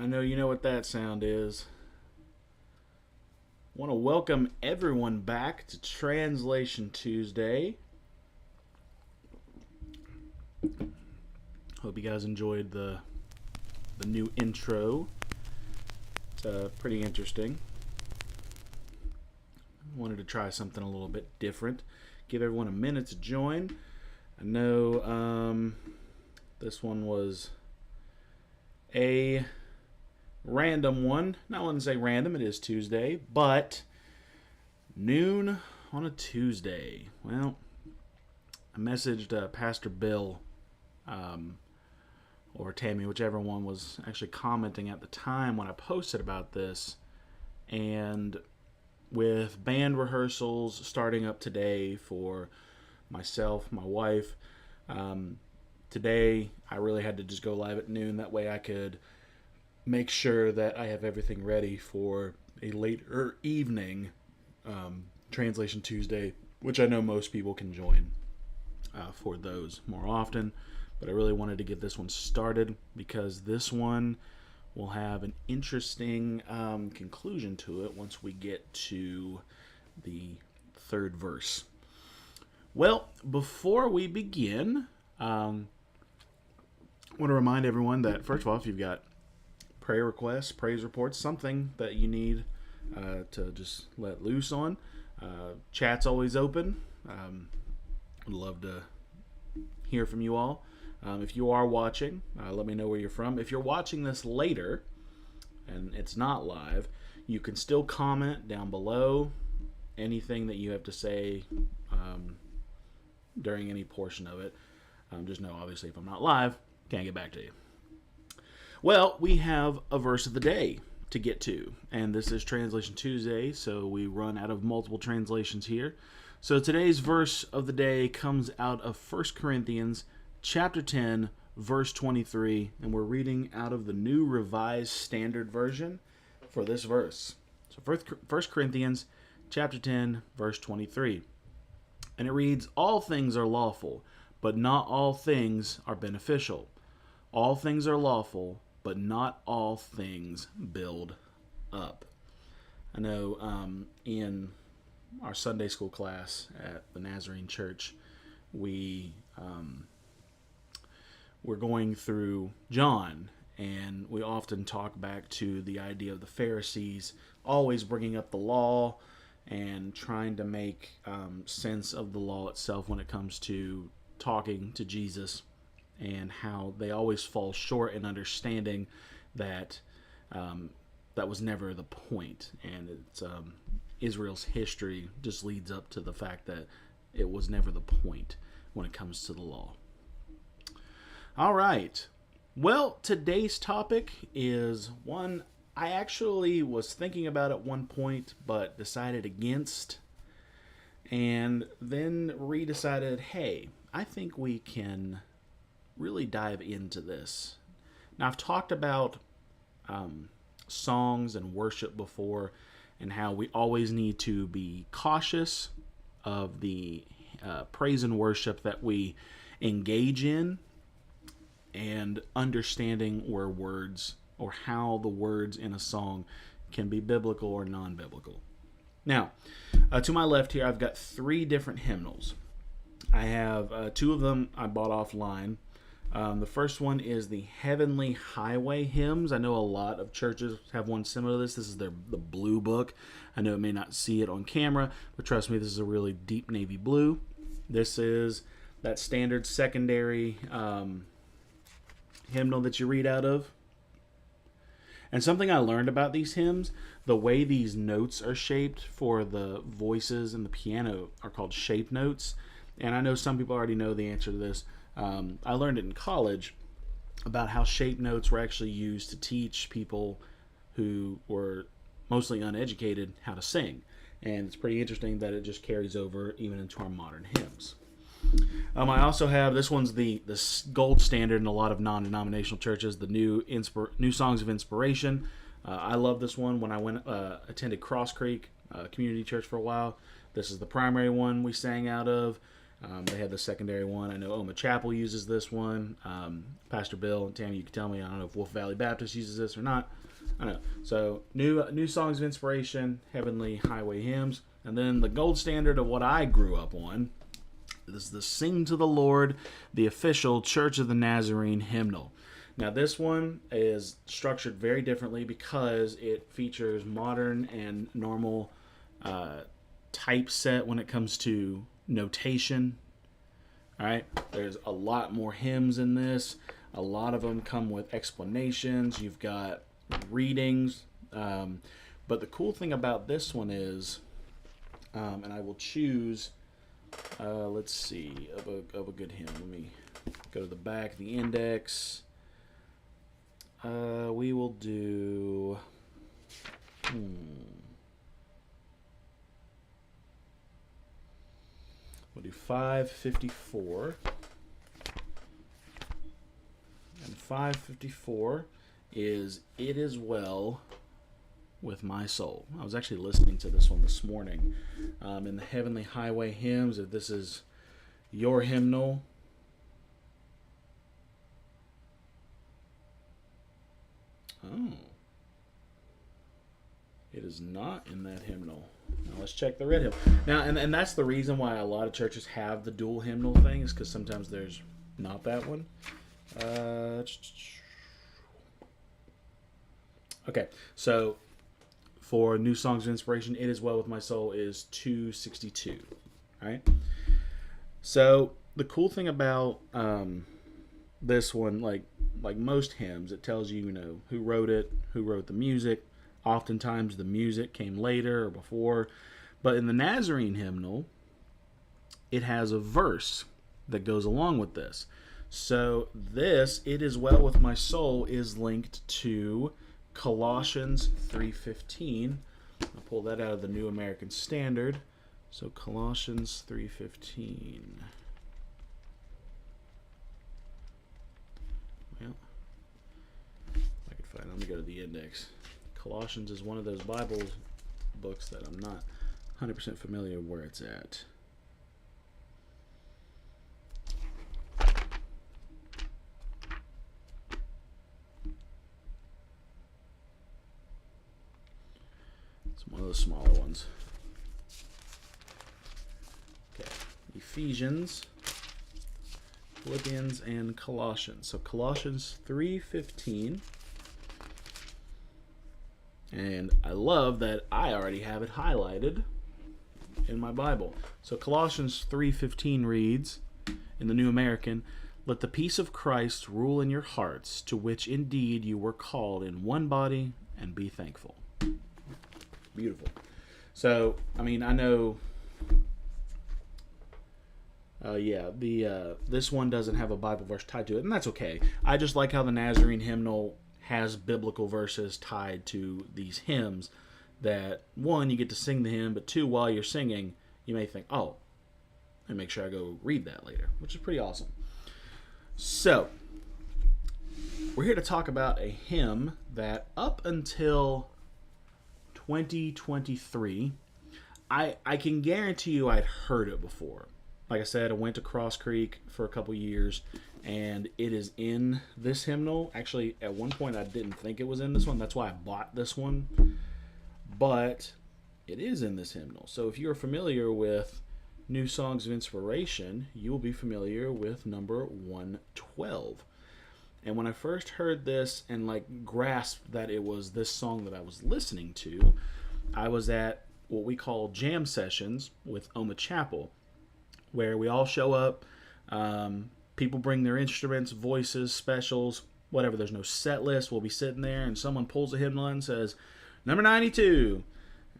I know you know what that sound is. I want to welcome everyone back to Translation Tuesday. Hope you guys enjoyed the new intro. It's pretty interesting. Wanted to try something a little bit different. Give everyone a minute to join. I know this one was a random one. Not want to say random, it is Tuesday, but noon on a Tuesday. Well, I messaged Pastor Bill or Tammy, whichever one was actually commenting at the time when I posted about this, and with band rehearsals starting up today for myself, my wife, today I really had to just go live at noon. That way I could make sure that I have everything ready for a later evening Translation Tuesday, which I know most people can join for those more often. But I really wanted to get this one started because this one will have an interesting conclusion to it once we get to the third verse. Well, before we begin, I want to remind everyone that, first of all, if you've got prayer requests, praise reports, something that you need to just let loose on, chat's always open. Would love to hear from you all. If you are watching, let me know where you're from. If you're watching this later and it's not live, you can still comment down below anything that you have to say during any portion of it. Just know, obviously, if I'm not live, can't get back to you. Well, we have a verse of the day to get to, and this is Translation Tuesday, so we run out of multiple translations here. So today's verse of the day comes out of 1 Corinthians chapter 10, verse 23, and we're reading out of the New Revised Standard Version for this verse. So 1 Corinthians chapter 10, verse 23. And it reads, "All things are lawful, but not all things are beneficial. All things are lawful, but not all things build up." I know in our Sunday school class at the Nazarene Church, we're going through John, and we often talk back to the idea of the Pharisees always bringing up the law and trying to make sense of the law itself when it comes to talking to Jesus, and how they always fall short in understanding that that was never the point. And it's Israel's history just leads up to the fact that it was never the point when it comes to the law. All right. Well, today's topic is one I actually was thinking about at one point, but decided against, and then redecided, hey, I think we can really dive into this. Now, I've talked about songs and worship before, and how we always need to be cautious of the praise and worship that we engage in, and understanding where words or how the words in a song can be biblical or non-biblical. Now, to my left here, I've got 3 different hymnals. I have 2 of them I bought offline. The first one is the Heavenly Highway Hymns. I know a lot of churches have one similar to this. This is the blue book. I know it may not see it on camera, but trust me, this is a really deep navy blue. This is that standard secondary hymnal that you read out of. And something I learned about these hymns, the way these notes are shaped for the voices and the piano are called shape notes. And I know some people already know the answer to this. I learned it in college about how shape notes were actually used to teach people who were mostly uneducated how to sing. And it's pretty interesting that it just carries over even into our modern hymns. I also have, this one's the gold standard in a lot of non-denominational churches, the new Songs of Inspiration. I love this one. When I attended Cross Creek Community Church for a while, this is the primary one we sang out of. They had the secondary one. I know Oma Chapel uses this one. Pastor Bill and Tammy, you can tell me. I don't know if Wolf Valley Baptist uses this or not. I don't know. So new songs of inspiration, Heavenly Highway hymns, and then the gold standard of what I grew up on is the Sing to the Lord, the official Church of the Nazarene hymnal. Now this one is structured very differently because it features modern and normal typeset when it comes to notation. All right, there's a lot more hymns in this. A lot of them come with explanations. You've got readings. But the cool thing about this one is, and I will choose, let's see, of a good hymn. Let me go to the back, the index. We will do... We'll do 554. And 554 is It Is Well With My Soul. I was actually listening to this one this morning in the Heavenly Highway hymns. If this is your hymnal, oh, it is not in that hymnal. Now let's check the red hymn. Now, and that's the reason why a lot of churches have the dual hymnal thing, is because sometimes there's not that one. Okay, so for New Songs of Inspiration, It Is Well With My Soul is 262. All right. So the cool thing about this one, like most hymns, it tells you, who wrote it, who wrote the music. Oftentimes the music came later or before. But in the Nazarene hymnal, it has a verse that goes along with this. So this, It Is Well With My Soul, is linked to Colossians 3:15. I'll pull that out of the New American Standard. So Colossians 3:15. Well, I could find it. Let me go to the index. Colossians is one of those Bible books that I'm not 100% familiar where it's at. It's one of the smaller ones. Okay, Ephesians, Philippians, and Colossians. So Colossians 3:15. And I love that I already have it highlighted in my Bible. So Colossians 3:15 reads, in the New American, "Let the peace of Christ rule in your hearts, to which indeed you were called in one body, and be thankful." Beautiful. So, I mean, I know, this one doesn't have a Bible verse tied to it, and that's okay. I just like how the Nazarene hymnal has biblical verses tied to these hymns that, one, you get to sing the hymn, but two, while you're singing, you may think, oh, and make sure I go read that later, which is pretty awesome. So, we're here to talk about a hymn that up until 2023, I can guarantee you I'd heard it before. Like I said, I went to Cross Creek for a couple years, and it is in this hymnal. Actually, at one point I didn't think it was in this one. That's why I bought this one. But it is in this hymnal. So if you're familiar with New Songs of Inspiration, you will be familiar with number 112. And when I first heard this and grasped that it was this song that I was listening to, I was at what we call jam sessions with Oma Chapel, where we all show up. People bring their instruments, voices, specials, whatever. There's no set list. We'll be sitting there and someone pulls a hymnal and says, number 92.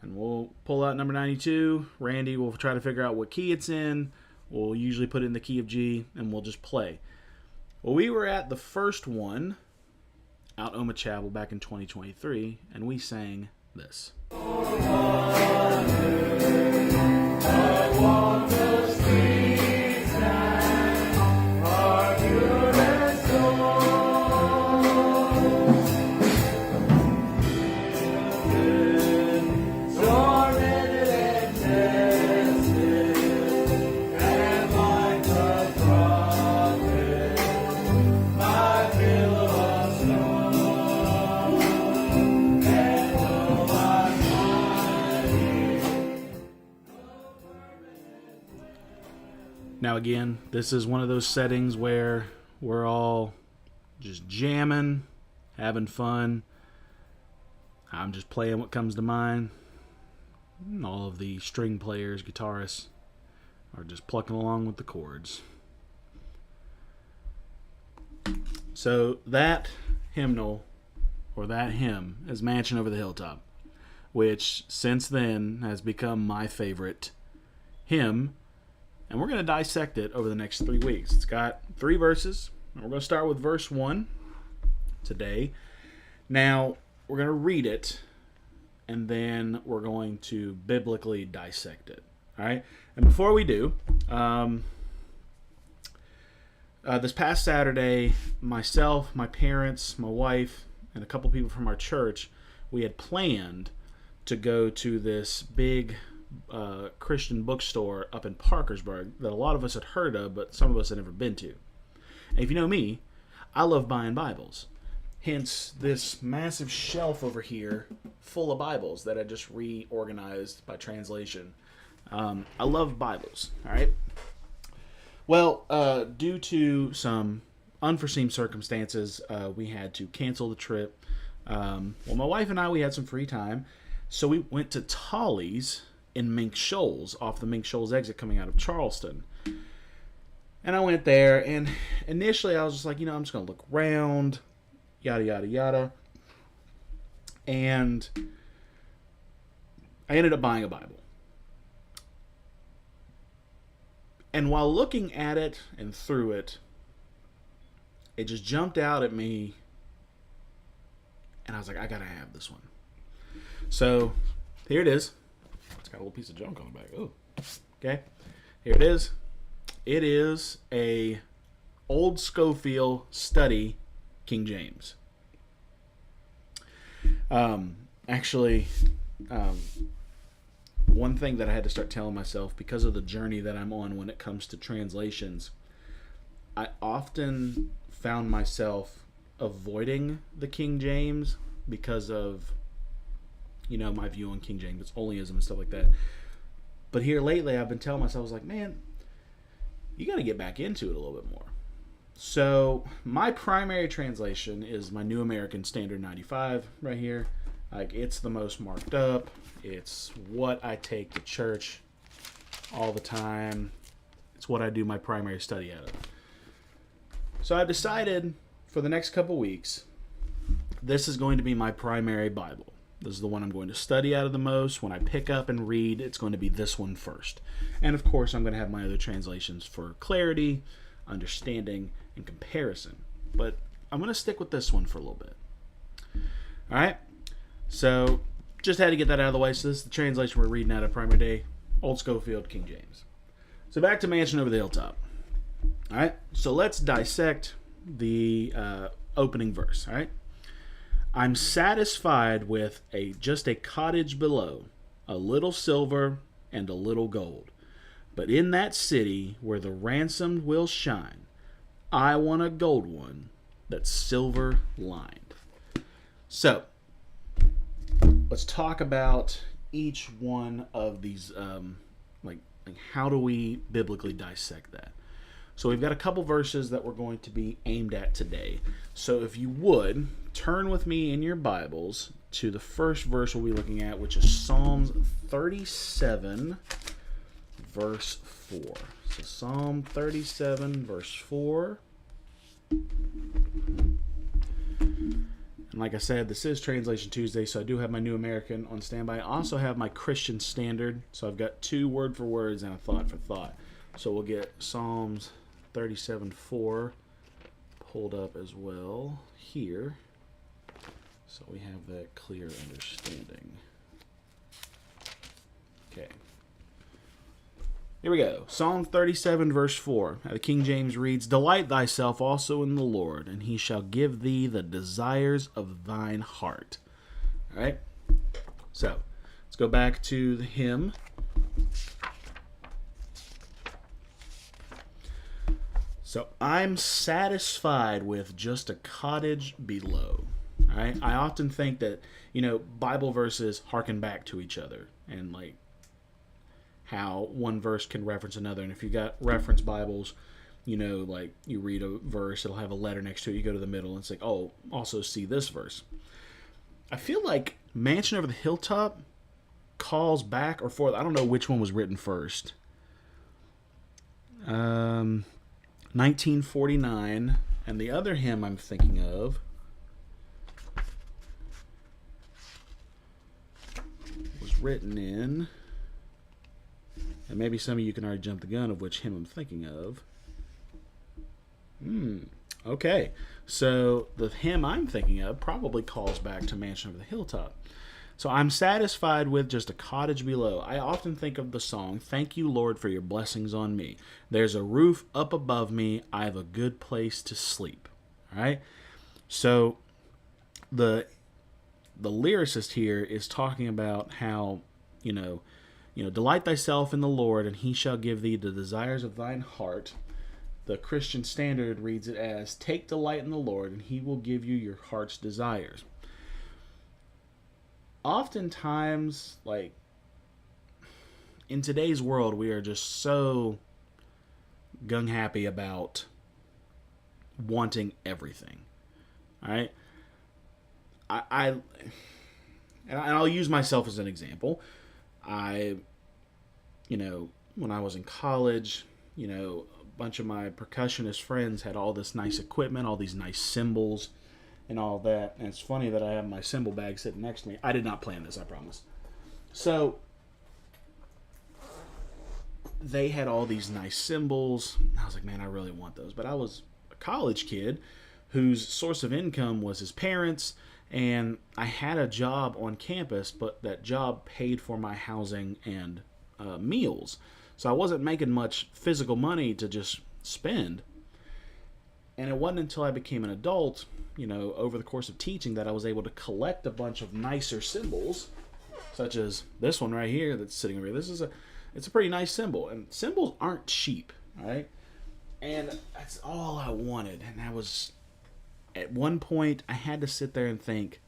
And we'll pull out number 92. Randy will try to figure out what key it's in. We'll usually put it in the key of G, and we'll just play. Well, we were at the first one out Oma Chapel back in 2023, and we sang this. Now, again, this is one of those settings where we're all just jamming, having fun. I'm just playing what comes to mind. And all of the string players, guitarists, are just plucking along with the chords. So that hymnal, or that hymn, is Mansion Over the Hilltop, which since then has become my favorite hymn. And we're going to dissect it over the next 3 weeks. It's got 3 verses. And we're going to start with verse 1 today. Now, we're going to read it, and then we're going to biblically dissect it. All right? And before we do, this past Saturday, myself, my parents, my wife, and a couple people from our church, we had planned to go to this big Christian bookstore up in Parkersburg that a lot of us had heard of, but some of us had never been to. And if you know me, I love buying Bibles. Hence this massive shelf over here full of Bibles that I just reorganized by translation. I love Bibles, all right? Well, due to some unforeseen circumstances, we had to cancel the trip. Well, my wife and I, we had some free time, so we went to Tolley's in Mink Shoals, off the Mink Shoals exit coming out of Charleston. And I went there, and initially I was just like, I'm just going to look around, yada, yada, yada. And I ended up buying a Bible. And while looking at it and through it, it just jumped out at me, and I was like, I got to have this one. So here it is. It's got a little piece of junk on the back. Oh, okay. Here it is. It is a Old Schofield Study King James. Actually, one thing that I had to start telling myself, because of the journey that I'm on when it comes to translations, I often found myself avoiding the King James because of my view on King James, it's onlyism and stuff like that. But here lately, I've been telling myself, I was like, man, you got to get back into it a little bit more. So my primary translation is my New American Standard 95 right here. Like, it's the most marked up. It's what I take to church all the time. It's what I do my primary study out of. So I've decided for the next couple weeks, this is going to be my primary Bible. This is the one I'm going to study out of the most. When I pick up and read, it's going to be this one first. And of course, I'm going to have my other translations for clarity, understanding, and comparison. But I'm going to stick with this one for a little bit. All right? So, just had to get that out of the way. So this is the translation we're reading out of Primary Day, Old Schofield, King James. So back to Mansion Over the Hilltop. All right? So let's dissect the opening verse. All right? I'm satisfied with just a cottage below, a little silver and a little gold. But in that city where the ransomed will shine, I want a gold one that's silver lined. So, let's talk about each one of these, like how do we biblically dissect that? So we've got a couple verses that we're going to be aimed at today. So if you would, turn with me in your Bibles to the first verse we'll be looking at, which is Psalms 37, verse 4. So Psalm 37, verse 4. And like I said, this is Translation Tuesday, so I do have my New American on standby. I also have my Christian Standard, so I've got 2 word for words and a thought for thought. So we'll get Psalms 37:4 pulled up as well here, so we have that clear understanding. Okay, here we go. Psalm 37 verse 4. The King James reads, "Delight thyself also in the Lord, and he shall give thee the desires of thine heart." All right, so let's go back to the hymn. So I'm satisfied with just a cottage below. All right? I often think that, Bible verses harken back to each other. And how one verse can reference another. And if you got reference Bibles, like you read a verse, it'll have a letter next to it. You go to the middle and it's like, oh, also see this verse. I feel like Mansion Over the Hilltop calls back or forth. I don't know which one was written first. 1949, and the other hymn I'm thinking of was written in, and maybe some of you can already jump the gun of which hymn I'm thinking of. Okay, so the hymn I'm thinking of probably calls back to Mansion Over the Hilltop. So I'm satisfied with just a cottage below. I often think of the song, Thank You, Lord, for your blessings on me. There's a roof up above me. I have a good place to sleep. All right? So the lyricist here is talking about how, delight thyself in the Lord, and he shall give thee the desires of thine heart. The Christian Standard reads it as, take delight in the Lord, and he will give you your heart's desires. Oftentimes, like, in today's world, we are just so gung-happy about wanting everything. All right? And I'll use myself as an example. When I was in college, a bunch of my percussionist friends had all this nice equipment, all these nice cymbals, and all that. And it's funny that I have my cymbal bag sitting next to me. I did not plan this, I promise. So they had all these nice cymbals. I was like, man, I really want those. But I was a college kid whose source of income was his parents, and I had a job on campus, but that job paid for my housing and meals. So I wasn't making much physical money to just spend. And it wasn't until I became an adult, over the course of teaching, that I was able to collect a bunch of nicer cymbals, such as this one right here that's sitting over here. It's a pretty nice cymbal, and cymbals aren't cheap, all right? And that's all I wanted. And I was, at one point, I had to sit there and think,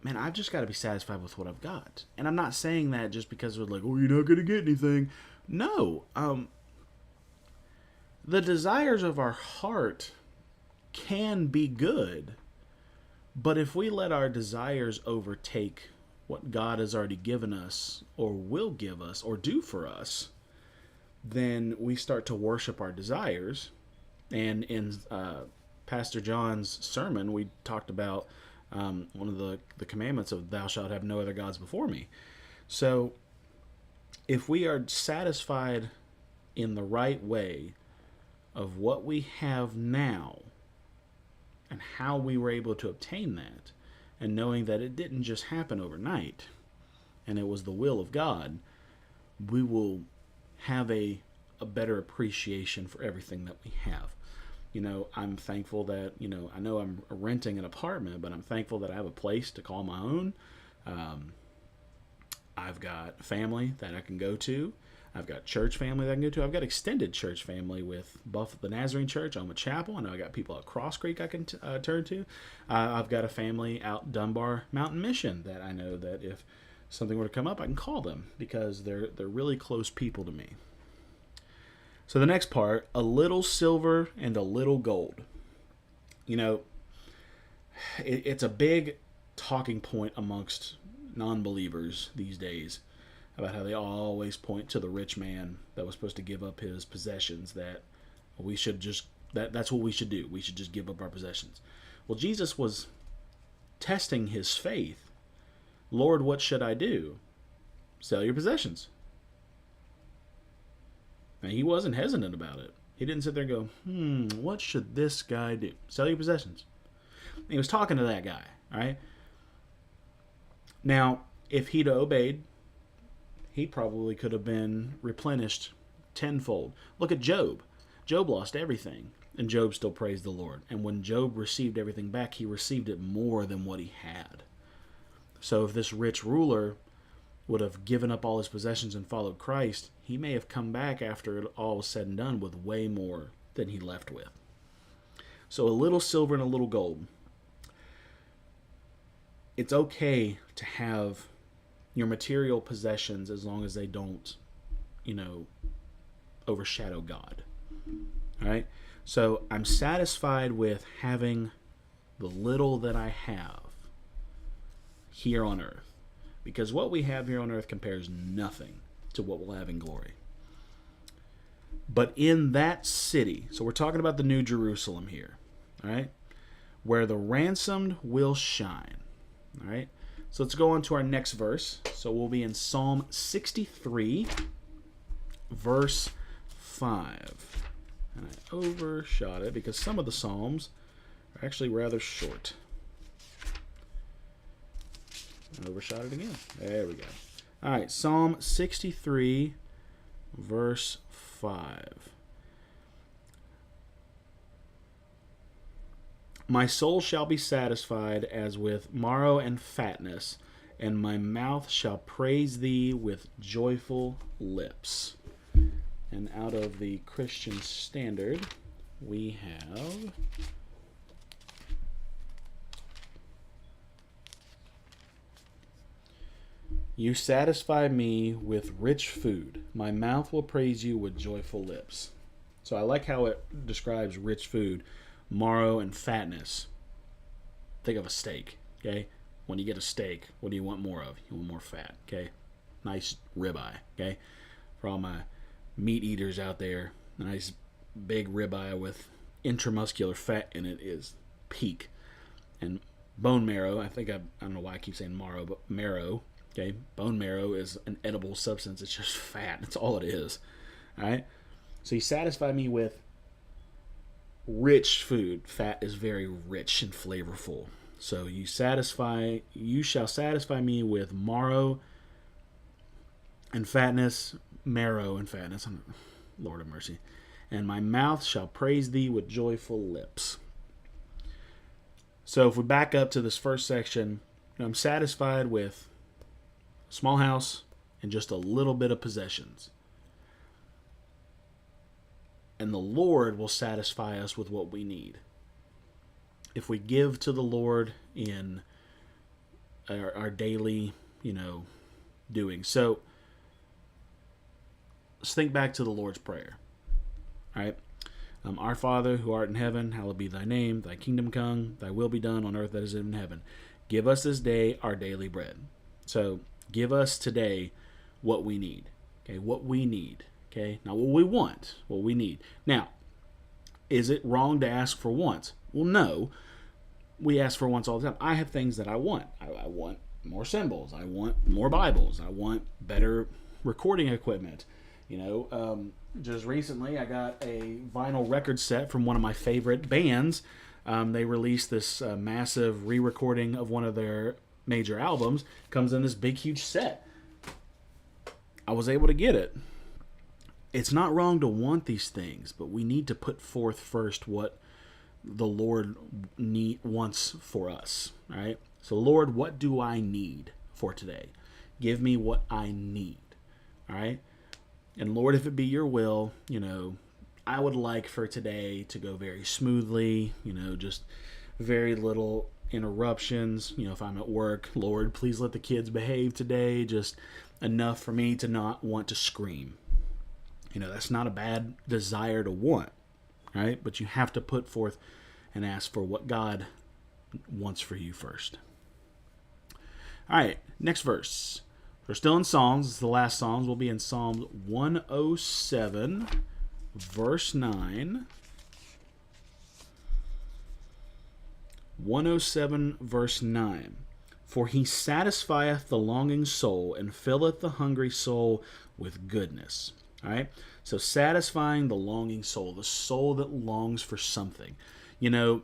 man, I've just got to be satisfied with what I've got. And I'm not saying that just because we're like, oh, you're not going to get anything. No, the desires of our heart can be good, but if we let our desires overtake what God has already given us or will give us or do for us, then we start to worship our desires. And in Pastor John's sermon, we talked about one of the commandments of thou shalt have no other gods before me. So if we are satisfied in the right way of what we have now and how we were able to obtain that, and knowing that it didn't just happen overnight and it was the will of God, we will have a better appreciation for everything that we have. I'm thankful that, I know I'm renting an apartment, but I'm thankful that I have a place to call my own. I've got family that I can go to. I've got church family that I can go to. I've got extended church family with the Nazarene Church, Alma Chapel. I know I got people at Cross Creek I can turn to. I've got a family out Dunbar Mountain Mission that I know that if something were to come up, I can call them because they're really close people to me. So the next part, a little silver and a little gold. It's a big talking point amongst non-believers these days about how they always point to the rich man that was supposed to give up his possessions, that we should just, that's what we should do. We should just give up our possessions. Well, Jesus was testing his faith. Lord, what should I do? Sell your possessions. And he wasn't hesitant about it. He didn't sit there and go, what should this guy do? Sell your possessions. And he was talking to that guy, all right? Now, if he'd obeyed, he probably could have been replenished tenfold. Look at Job. Job lost everything, and Job still praised the Lord. And when Job received everything back, he received it more than what he had. So if this rich ruler would have given up all his possessions and followed Christ, he may have come back after it all was said and done with way more than he left with. So a little silver and a little gold. It's okay to have your material possessions as long as they don't, overshadow God. All right? So I'm satisfied with having the little that I have here on earth. Because what we have here on earth compares nothing to what we'll have in glory. But in that city, so we're talking about the New Jerusalem here, all right, where the ransomed will shine. All right, so let's go on to our next verse. So we'll be in Psalm 63, verse 5. And I overshot it because some of the Psalms are actually rather short. I overshot it again. There we go. All right, Psalm 63, verse 5. My soul shall be satisfied as with marrow and fatness, and my mouth shall praise thee with joyful lips. And out of the Christian Standard, we have you satisfy me with rich food. My mouth will praise you with joyful lips. So I like how it describes rich food, marrow and fatness. Think of a steak, okay? When you get a steak, what do you want more of? You want more fat, okay? Nice ribeye, okay? For all my meat eaters out there, a nice big ribeye with intramuscular fat in it is peak. And bone marrow, I don't know why I keep saying marrow, but marrow. Okay, bone marrow is an edible substance. It's just fat. That's all it is. All right. So you satisfy me with rich food. Fat is very rich and flavorful. So you shall satisfy me with marrow and fatness, marrow and fatness. Lord of mercy. And my mouth shall praise thee with joyful lips. So if we back up to this first section, I'm satisfied with small house and just a little bit of possessions. And the Lord will satisfy us with what we need. If we give to the Lord in our daily, doing. So let's think back to the Lord's Prayer. All right. Our Father, who art in heaven, hallowed be thy name. Thy kingdom come, thy will be done on earth as it is in heaven. Give us this day our daily bread. So give us today what we need. Okay, what we need. Okay, not what we want, what we need. Now, is it wrong to ask for wants? Well, no. We ask for wants all the time. I have things that I want. I want more symbols. I want more Bibles. I want better recording equipment. Just recently I got a vinyl record set from one of my favorite bands. They released this massive re-recording of one of their major albums. Comes in this big huge set. I was able to get it. It's not wrong to want these things, but we need to put forth first what the Lord wants for us. All right. So Lord, what do I need for today? Give me what I need. All right. And Lord, if it be your will, I would like for today to go very smoothly, just very little interruptions. If I'm at work, Lord, please let the kids behave today, just enough for me to not want to scream. That's not a bad desire to want, right? But you have to put forth and ask for what God wants for you first. All right, next verse. We're still in Psalms. It's the last Psalms. We'll be in Psalm 107, verse 9. 107, verse 9. For he satisfieth the longing soul and filleth the hungry soul with goodness. All right? So satisfying the longing soul, the soul that longs for something. And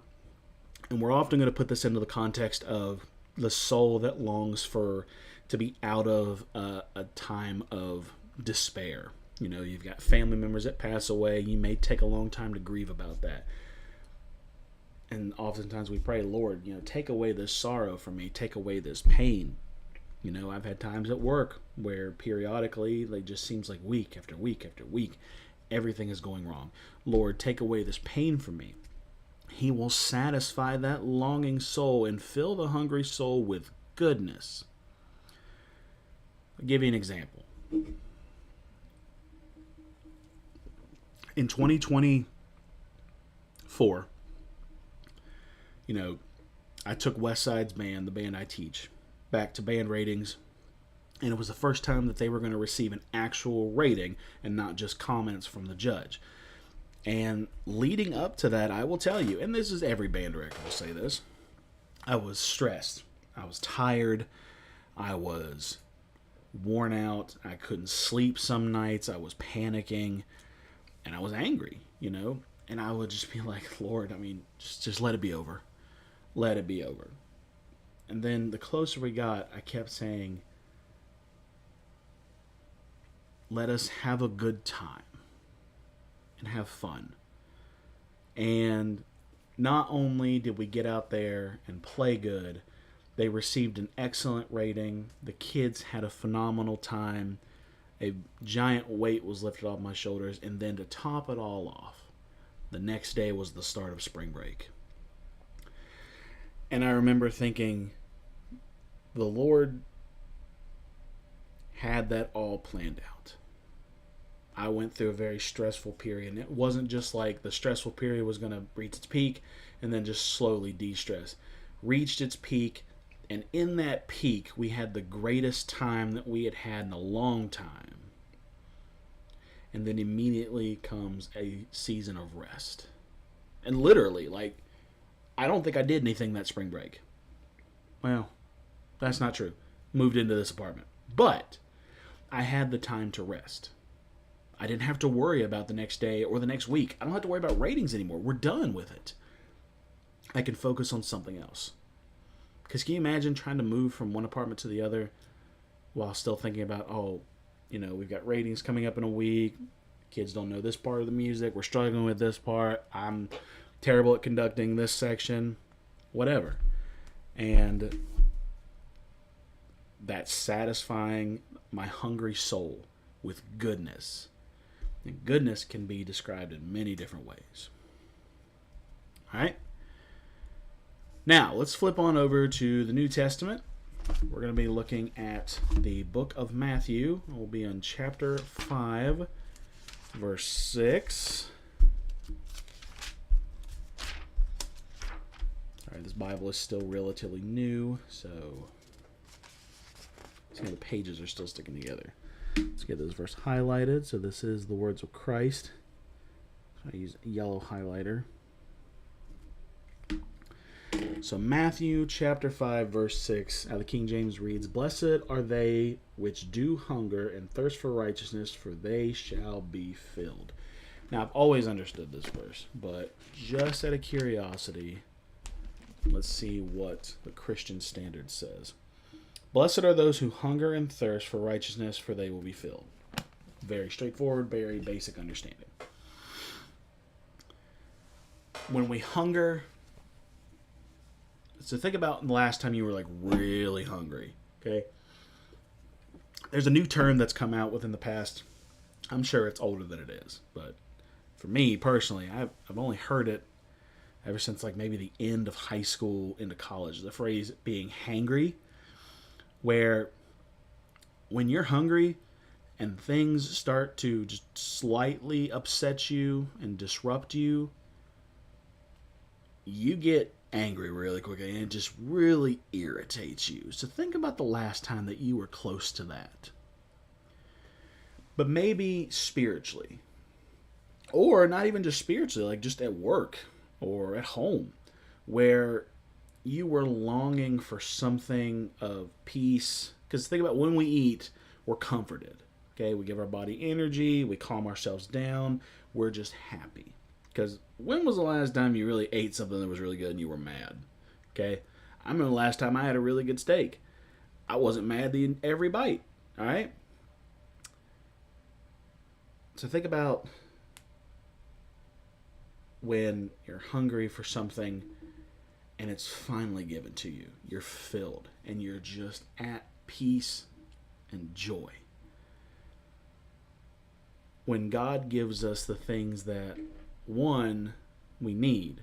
we're often going to put this into the context of the soul that longs to be out of a time of despair. You've got family members that pass away. You may take a long time to grieve about that. And oftentimes we pray, Lord, take away this sorrow from me. Take away this pain. I've had times at work where periodically it just seems like week after week after week, everything is going wrong. Lord, take away this pain from me. He will satisfy that longing soul and fill the hungry soul with goodness. I'll give you an example. In 2024, I took Westside's band, the band I teach, back to band ratings, and it was the first time that they were going to receive an actual rating and not just comments from the judge. And leading up to that, I will tell you, and this is every band director will say this, I was stressed. I was tired. I was worn out. I couldn't sleep some nights. I was panicking. And I was angry, And I would just be like, Lord, just let it be over. Let it be over. And then the closer we got, I kept saying, let us have a good time and have fun. And not only did we get out there and play good, they received an excellent rating. The kids had a phenomenal time. A giant weight was lifted off my shoulders. And then to top it all off, the next day was the start of spring break. And I remember thinking, the Lord had that all planned out. I went through a very stressful period. And it wasn't just like the stressful period was going to reach its peak and then just slowly de-stress. Reached its peak, and in that peak, we had the greatest time that we had had in a long time. And then immediately comes a season of rest. And literally, I don't think I did anything that spring break. Well, that's not true. Moved into this apartment. But I had the time to rest. I didn't have to worry about the next day or the next week. I don't have to worry about ratings anymore. We're done with it. I can focus on something else. Because can you imagine trying to move from one apartment to the other while still thinking about, we've got ratings coming up in a week. Kids don't know this part of the music. We're struggling with this part. I'm terrible at conducting this section. Whatever. And that's satisfying my hungry soul with goodness. And goodness can be described in many different ways. All right? Now, let's flip on over to the New Testament. We're going to be looking at the book of Matthew. We'll be on chapter 5, verse 6. All right, this Bible is still relatively new, so some of the pages are still sticking together. Let's get this verse highlighted. So this is the words of Christ. I use a yellow highlighter. So Matthew chapter 5 verse 6 out of the King James reads, "Blessed are they which do hunger and thirst for righteousness, for they shall be filled." Now I've always understood this verse, but just out of curiosity, let's see what the Christian Standard says. "Blessed are those who hunger and thirst for righteousness, for they will be filled." Very straightforward, very basic understanding. When we hunger, so think about the last time you were really hungry, okay? There's a new term that's come out within the past. I'm sure it's older than it is, but for me personally, I've only heard it ever since maybe the end of high school into college. The phrase being hangry, where when you're hungry and things start to just slightly upset you and disrupt you, you get angry really quickly and it just really irritates you. So think about the last time that you were close to that. But maybe spiritually, or not even just spiritually, just at work or at home, where you were longing for something of peace. Because think about when we eat, we're comforted. Okay, we give our body energy, we calm ourselves down, we're just happy. Because when was the last time you really ate something that was really good and you were mad? Okay, I remember the last time I had a really good steak. I wasn't mad every bite. All right. So think about when you're hungry for something and it's finally given to you. You're filled and you're just at peace and joy. When God gives us the things that, one, we need,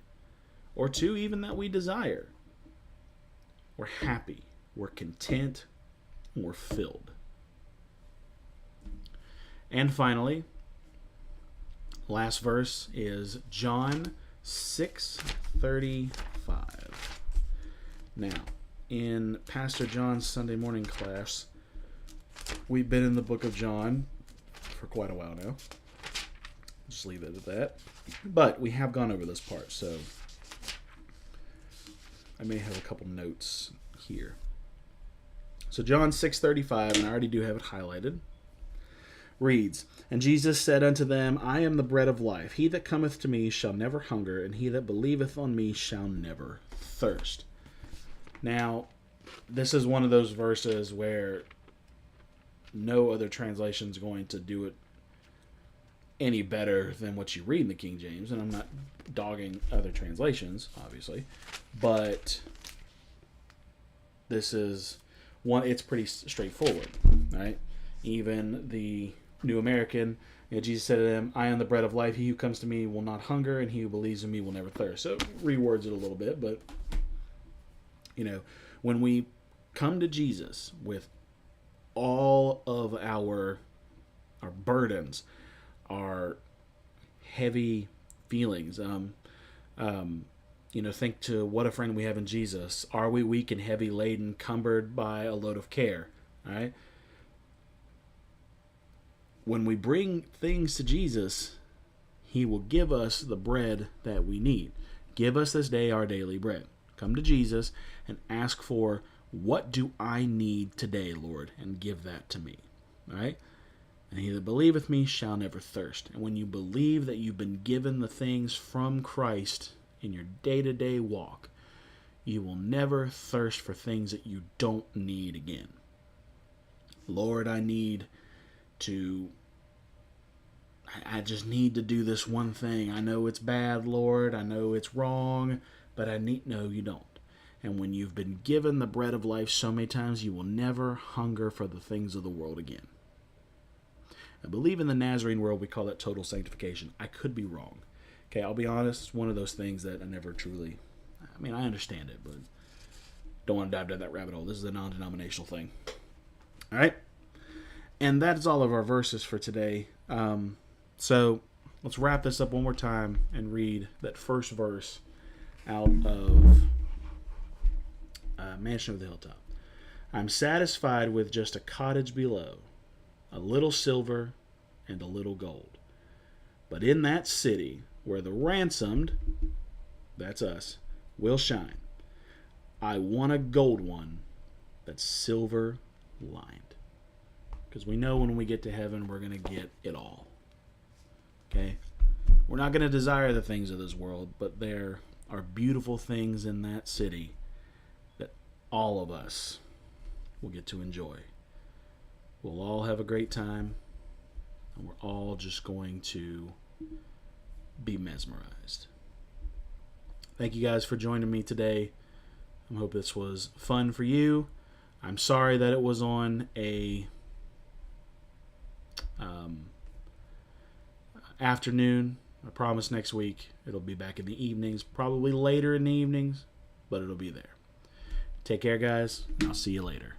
or two, even that we desire, we're happy, we're content, and we're filled. And finally, last verse is John 6:35. Now, in Pastor John's Sunday morning class, we've been in the book of John for quite a while now. Just leave it at that. But we have gone over this part, so I may have a couple notes here. So John 6:35, and I already do have it highlighted, reads, "And Jesus said unto them, I am the bread of life. He that cometh to me shall never hunger, and he that believeth on me shall never thirst." Now, this is one of those verses where no other translation is going to do it any better than what you read in the King James, and I'm not dogging other translations, obviously, but this is one. It's pretty straightforward, right? Even the New American, Jesus said to them, "I am the bread of life. He who comes to me will not hunger, and he who believes in me will never thirst." So it rewords it a little bit, but when we come to Jesus with all of our burdens, our heavy feelings, think to what a friend we have in Jesus. Are we weak and heavy laden, cumbered by a load of care? All right. When we bring things to Jesus, he will give us the bread that we need. Give us this day our daily bread. Come to Jesus and ask for, what do I need today, Lord? And give that to me. All right? And he that believeth me shall never thirst. And when you believe that you've been given the things from Christ in your day-to-day walk, you will never thirst for things that you don't need again. Lord, I just need to do this one thing. I know it's bad, Lord. I know it's wrong, but no, you don't. And when you've been given the bread of life so many times, you will never hunger for the things of the world again. I believe in the Nazarene world, we call that total sanctification. I could be wrong. Okay, I'll be honest, it's one of those things that I never truly, I understand it, but don't want to dive down that rabbit hole. This is a non-denominational thing. All right? And that is all of our verses for today. So let's wrap this up one more time and read that first verse out of Mansion of the Hilltop. "I'm satisfied with just a cottage below, a little silver and a little gold. But in that city where the ransomed," that's us, "will shine, I want a gold one that's silver lined." Because we know when we get to heaven, we're going to get it all. Okay? We're not going to desire the things of this world, but there are beautiful things in that city that all of us will get to enjoy. We'll all have a great time, and we're all just going to be mesmerized. Thank you guys for joining me today. I hope this was fun for you. I'm sorry that it was on a afternoon. I promise next week it'll be back in the evenings, probably later in the evenings, but it'll be there. Take care, guys, and I'll see you later.